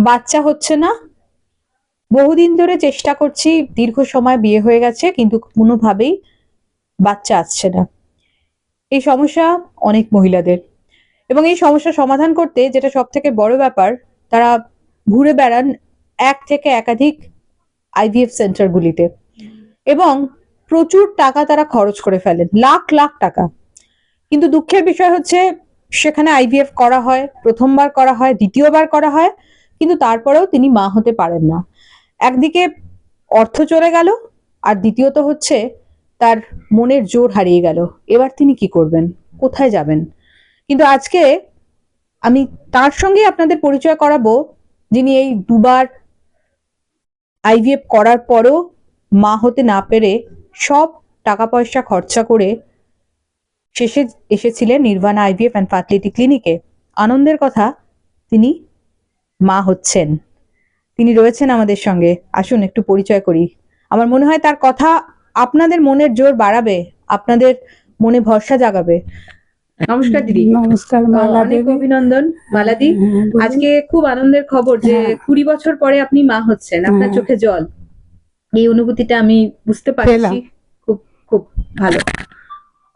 বাচ্চা হচ্ছে না, বহুদিন ধরে চেষ্টা করছি, দীর্ঘ সময় বিয়ে হয়ে গেছে কিন্তু কোনোভাবেই বাচ্চা আসছে না। এই সমস্যা অনেক মহিলাদের, এবং এই সমস্যা সমাধান করতে যেটা সব থেকে বড় ব্যাপার, তারা ঘুরে বেড়ান এক থেকে একাধিক আইভিএফ সেন্টারগুলিতে এবং প্রচুর টাকা তারা খরচ করে ফেলেন, লাখ লাখ টাকা। কিন্তু দুঃখের বিষয় হচ্ছে সেখানে আইভিএফ করা হয়, প্রথমবার করা হয়, দ্বিতীয়বার করা হয়, কিন্তু তারপরেও তিনি মা হতে পারেন না। একদিকে অর্থ চলে গেল, আর দ্বিতীয়ত হচ্ছে তার মনের জোর হারিয়ে গেল। এবার তিনি কি করবেন, কোথায় যাবেন? কিন্তু আজকে আমি তার সঙ্গে আপনাদের পরিচয় করাবো, যিনি এই দুবার আইভিএফ করার পরও মা হতে না পেরে সব টাকা পয়সা খরচা করে শেষে এসেছিলেন নির্বাণা আইভিএফ অ্যান্ড ফার্টিলিটি ক্লিনিকে। আনন্দের কথা, তিনি মা হচ্ছেন। তিনি রয়েছেন আমাদের সঙ্গে, আসুন একটু পরিচয় করি। আমার মনে হয় তার কথা আপনাদের মনের জোর বাড়াবে, আপনাদের মনে ভরসা জাগাবে। নমস্কার দিদি। নমস্কার মালা অনেক দেবী। অভিনন্দন মালাদি। আজকে খুব আনন্দের খবর যে 20 বছর পরে আপনি মা হচ্ছেন, আপনার চোখে জল, এই অনুভূতিটা আমি বুঝতে পারছি। খুব খুব ভালো,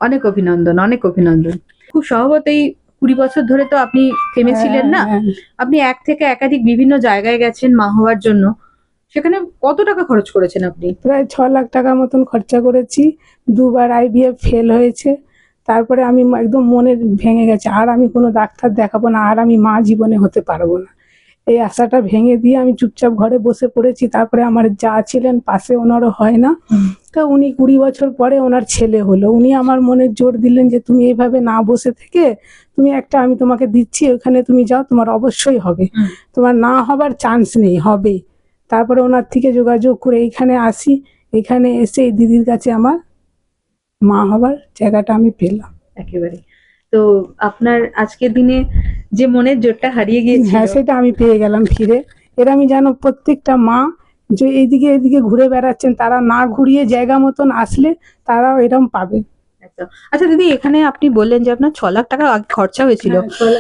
অনেক অভিনন্দন, অনেক অভিনন্দন। খুব স্বভাবতই 20 বছর ধরে তো আপনি থেমেছিলেন না, আপনি এক থেকে একাধিক বিভিন্ন জায়গায় গেছেন মা হওয়ার জন্য। সেখানে কত টাকা খরচ করেছেন আপনি? প্রায় 6 লাখ টাকা মতন খরচা করেছি। দুবার আইভিএফ ফেল হয়েছে। তারপরে আমি একদম মনে ভেঙে গেছে, আর আমি কোনো ডাক্তার দেখাবো না, আর আমি মা জীবনে হতে পারবো না। এই আশাটা ভেঙে দিয়ে আমি চুপচাপ ঘরে বসে পড়েছি। তারপরে আমার যা ছিলেন পাশে, ওনারও হয় না, তা উনি 20 বছর পরে ওনার ছেলে হলো। উনি আমার মনে জোর দিলেন যে তুমি এইভাবে না বসে থেকে তুমি একটা, আমি তোমাকে দিচ্ছি, ওখানে তুমি যাও, তোমার অবশ্যই হবে, তোমার না হবার চান্স নেই, হবে। তারপরে ওনার থেকে যোগাযোগ করে এইখানে আসি। এখানে এসে এই দিদির কাছে আমার মা হবার জায়গাটা আমি পেলাম। একেবারে। তো আপনার আজকের দিনে যে মনের জোরটা হারিয়ে গিয়েছিল, হ্যাঁ, সেটা আমি পেয়ে গেলাম ফিরে। এর আমি জানো প্রত্যেকটা মা যে এইদিকে এদিকে ঘুরে বেড়াচ্ছেন, তারা না ঘুরিয়ে জায়গা মতন আসলে তারাও এরকম পাবে। আচ্ছা দিদি, এখানে আপনি বললেন যে আপনার 6 লাখ টাকা খরচা হয়েছিল,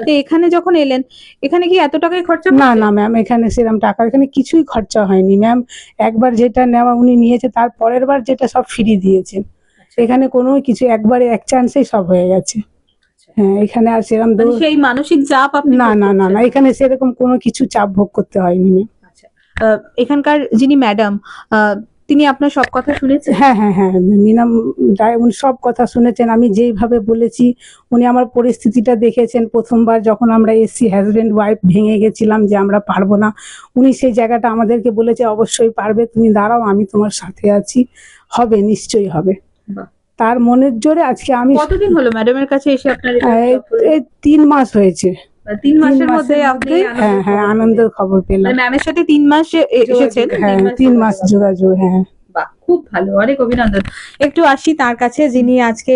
তো এখানে যখন এলেন, এখানে কি এত টাকাই খরচা? না না ম্যাম, এখানে সেরকম টাকা, এখানে কিছুই খরচা হয়নি ম্যাম। একবার যেটা নেওয়া উনি নিয়েছে, তার পরের বার যেটা সব ফ্রি দিয়েছেন। এখানে কোনো কিছু, একবারে এক চান্সেই সব হয়ে গেছে। হ্যাঁ, এখানে আর সেরকম সেই মানসিক চাপ আপনি না না না না, এখানে সেরকম কোনো কিছু চাপ ভোগ করতে হয়নি ম্যাম। আচ্ছা, এখানকার যিনি ম্যাডাম, তিনি আপনার সব কথা শুনেছেন? হ্যাঁ হ্যাঁ হ্যাঁ, মিনাম উনি সব কথা শুনেছেন। আমি যেইভাবে বলেছি, উনি আমার পরিস্থিতিটা দেখেছেন। প্রথমবার যখন আমরা এসছি, হাজব্যান্ড ওয়াইফ ভেঙে গেছিলাম যে আমরা পারবো না, উনি সেই জায়গাটা আমাদেরকে বলেছে অবশ্যই পারবে, তুমি দাঁড়াও, আমি তোমার সাথে আছি, হবে, নিশ্চয়ই হবে। তার মনের জোরে আজকে আমি। কতদিন হলো ম্যাডামের কাছে এসে আপনার? এই 3 মাস হয়েছে। 3 মাসের মধ্যে আপনি হ্যাঁ হ্যাঁ, আনন্দের খবর পেলাম। ম্যামের সাথে 3 মাস এসেছেন? হ্যাঁ, 3 মাস যোগাযোগ। হ্যাঁ, বাহ, খুব ভালো, অনেক অভিনন্দন। একটু আসি তার কাছে, যিনি আজকে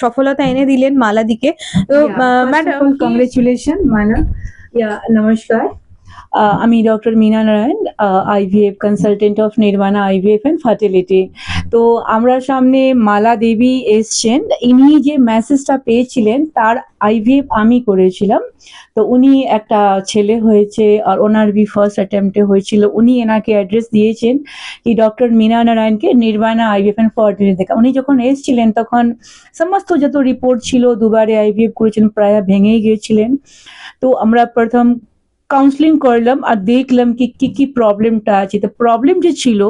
সফলতা এনে দিলেন মালাদিকে। তো ম্যাডাম, কংগ্রেচুলেশন মালা। নমস্কার, আমি doctor Meena Narayan, IVF consultant of Nirvana IVF and fertility. তো আমরা সামনে মালা দেবী এসছেন, ইনি যে মেসেজটা পেয়েছিলেন তার আইভিএফ আমি করেছিলাম। তো উনি একটা ছেলে হয়েছে, আর ওনার বি ফার্স্ট অ্যাটেম্পটে হয়েছিল। উনি এনাকে অ্যাড্রেস দিয়েছেন কি ডক্টর মীনা নারায়ণকে, নির্বাণা আইভিএফ অ্যান্ড ফার্টিলিটি থেকে। উনি যখন এসছিলেন তখন সমস্ত যত রিপোর্ট ছিল, দুবারে আইভিএফ করেছেন, প্রায় ভেঙেই গিয়েছিলেন। তো আমরা প্রথম কাউন্সিলিং করলাম আর দেখলাম কি কি প্রবলেমটা আছে। তো প্রবলেম যে ছিল,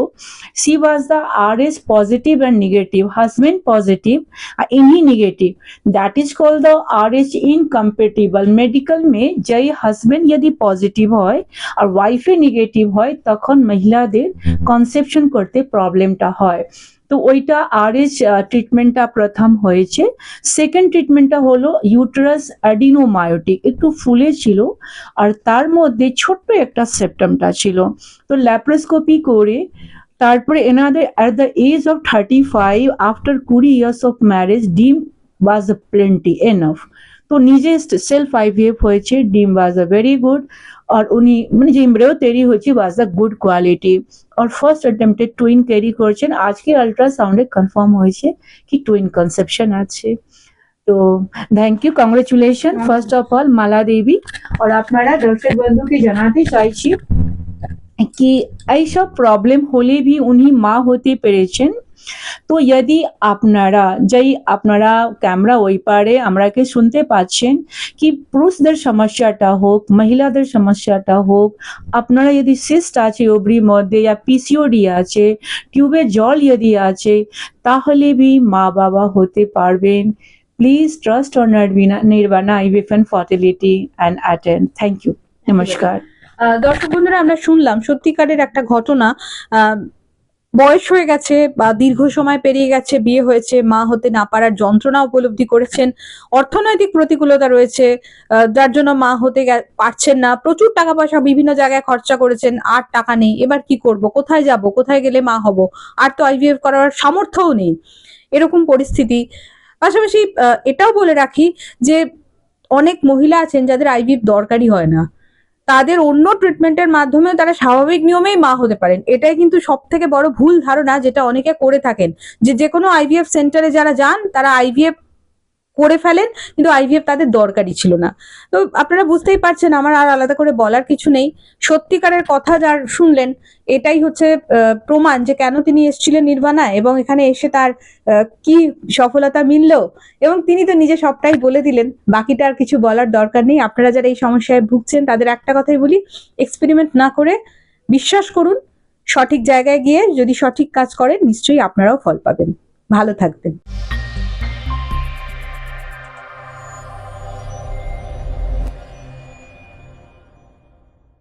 she was the RS positive and negative, husband positive আর ইনি negative. That is called the RH incompatible. Medical মে যেই হাজবেন্ড যদি পজিটিভ হয় আর ওয়াইফে নেগেটিভ হয়, তখন মহিলাদের কনসেপশন করতে প্রবলেমটা হয়। তো ওইটা RH ট্রিটমেন্টটা প্রথম হয়েছে। সেকেন্ড ট্রিটমেন্টটা হলো ইউটেরাস অ্যাডিনোমায়োটিক, একটু ফুলে ছিল আর তার মধ্যে ছোট্ট একটা সেপ্টামটা ছিল। তো ল্যাপ্রোস্কোপি করে তারপরে এনাদের at the age of 35, after 20 years of marriage, ডিম was plenty enough। তো নিজে সেলফ IVF হয়েছে, ডিম was a very good, আর উনি মানে যে এমব্রিও তৈরি হয়েছে was a good quality। আর ফার্স্ট অ্যাটেম্পটে টুইন ক্যারি করছেন। আজকে আল্ট্রাসাউন্ডে কনফার্ম হয়েছে কি টুইন কনসেপশন আছে। तो thank you, congratulation first of all Mala Devi. और আপনারা দর্শক বন্ধুকে জানাতে চাইছি কি এইসব প্রবলেম হলে भी উনি মা হতে পেরেছেন। তো যদি আপনারা ক্যামেরা ওই পারে আমরাকে শুনতে পাচ্ছেন কি পুরুষদের সমস্যাটা হোক, মহিলাদের সমস্যাটা হোক, আপনারা যদি সিস্ট আছে ওভারির মধ্যে या পিসিওডি আছে, টিউবে জল যদি আছে, তাহলে भी মা বাবা হতে পারবেন। Please trust on Nirvana IVF and fertility and attend. Thank you, নমস্কার। দর্শক বন্ধুরা, আমরা শুনলাম সত্যিকারের একটা ঘটনা। বয়স হয়ে গেছে বা দীর্ঘ সময় পেরিয়ে গেছে, বিয়ে হয়েছে, মা হতে না পারার যন্ত্রণা উপলব্ধি করেছেন, অর্থনৈতিক প্রতিকূলতা রয়েছে যার জন্য মা হতে পারছেন না, প্রচুর টাকা পয়সা বিভিন্ন জায়গায় খরচা করেছেন, আর টাকা নেই, এবার কি করব, কোথায় যাব, কোথায় গেলে মা হব, আর তো আইভিএফ করার সামর্থ্যও নেই, এরকম পরিস্থিতি। পাশাপাশি এটাও বলে রাখি যে অনেক মহিলা আছেন যাদের আইভিএফ দরকারই হয় না, তাদের অন্য ট্রিটমেন্টের মাধ্যমে তারা স্বাভাবিক নিয়মেই মা হতে পারেন। এটাই কিন্তু সব থেকে বড় ভুল ধারণা যেটা অনেকে করে থাকেন, যে কোনো আইভিএফ সেন্টারে যারা যান তারা আইভিএফ করে ফেলেন, কিন্তু আইভিএফ তাদের দরকারই ছিল না। তো আপনারা বুঝতেই পারছেন, আমার আর আলাদা করে বলার কিছু নেই। সত্যিকারের কথা যার শুনলেন, এটাই হচ্ছে প্রমাণ যে কেন তিনি এসেছিলেন নির্বাণা, এবং এখানে এসে তার কি সফলতা মিললো, এবং তিনি তো নিজে সবটাই বলে দিলেন, বাকিটা আর কিছু বলার দরকার নেই। আপনারা যারা এই সমস্যায় ভুগছেন তাদের একটা কথাই বলি, এক্সপেরিমেন্ট না করে বিশ্বাস করুন, সঠিক জায়গায় গিয়ে যদি সঠিক কাজ করেন নিশ্চয়ই আপনারাও ফল পাবেন। ভালো থাকবেন।